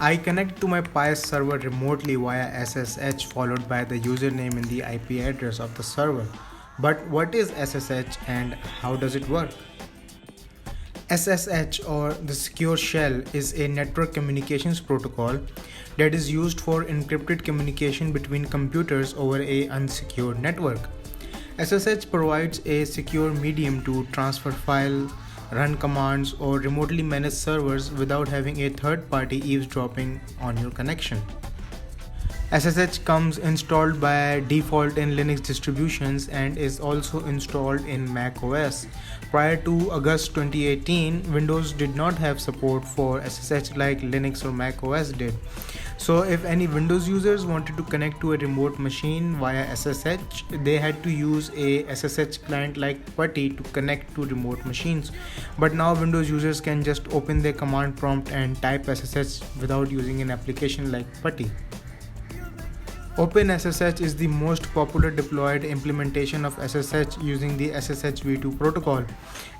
I connect to my Pi server remotely via SSH followed by the username and the IP address of the server. But what is SSH and how does it work? SSH, or the Secure Shell, is a network communications protocol that is used for encrypted communication between computers over a unsecured network. SSH provides a secure medium to transfer files, run commands, or remotely manage servers without having a third party eavesdropping on your connection. SSH comes installed by default in Linux distributions and is also installed in Mac OS. Prior to August 2018, Windows did not have support for SSH like Linux or Mac OS did. So if any Windows users wanted to connect to a remote machine via SSH, they had to use a SSH client like PuTTY to connect to remote machines. But now Windows users can just open their command prompt and type SSH without using an application like PuTTY. OpenSSH is the most popular deployed implementation of SSH using the SSH v2 protocol,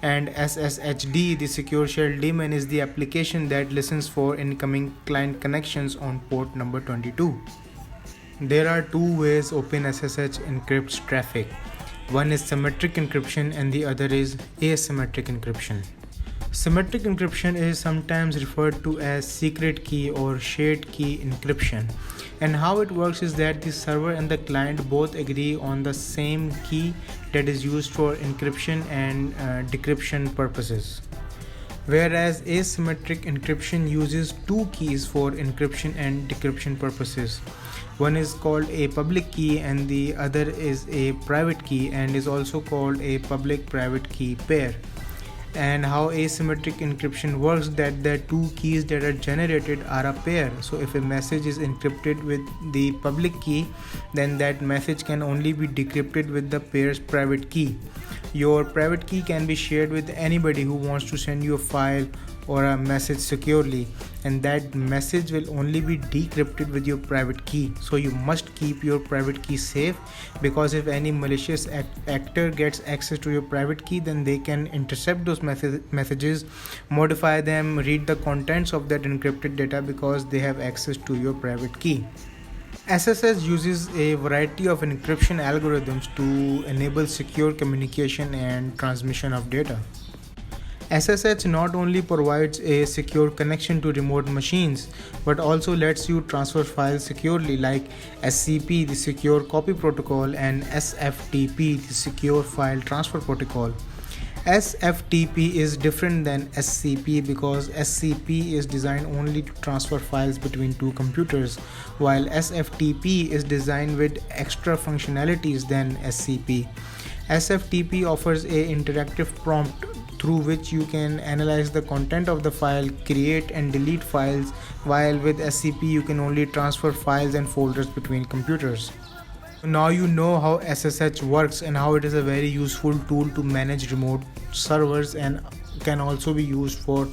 and SSHD, the secure shell daemon, is the application that listens for incoming client connections on port number 22. There are two ways OpenSSH encrypts traffic. One is symmetric encryption and the other is asymmetric encryption. Symmetric encryption is sometimes referred to as secret key or shared key encryption, and how it works is that the server and the client both agree on the same key that is used for encryption and decryption purposes. Whereas asymmetric encryption uses two keys for encryption and decryption purposes. One is called a public key and the other is a private key and is also called a public-private key pair. And how asymmetric encryption works, that the two keys that are generated are a pair. So if a message is encrypted with the public key, then that message can only be decrypted with the pair's private key. Your private key can be shared with anybody who wants to send you a file or a message securely, and that message will only be decrypted with your private key. So you must keep your private key safe, because if any malicious actor gets access to your private key, then they can intercept those messages, modify them, read the contents of that encrypted data because they have access to your private key. SSH uses a variety of encryption algorithms to enable secure communication and transmission of data. SSH not only provides a secure connection to remote machines, but also lets you transfer files securely, like SCP, the Secure Copy Protocol, and SFTP, the Secure File Transfer Protocol. SFTP is different than SCP because SCP is designed only to transfer files between two computers, while SFTP is designed with extra functionalities than SCP. SFTP offers an interactive prompt through which you can analyze the content of the file, create and delete files, while with SCP you can only transfer files and folders between computers. Now you know how SSH works and how it is a very useful tool to manage remote servers and can also be used for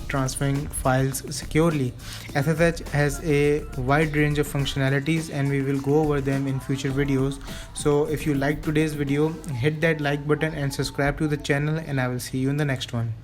transferring files securely. SSH has a wide range of functionalities and we will go over them in future videos. So if you liked today's video, hit that like button and subscribe to the channel, and I will see you in the next one.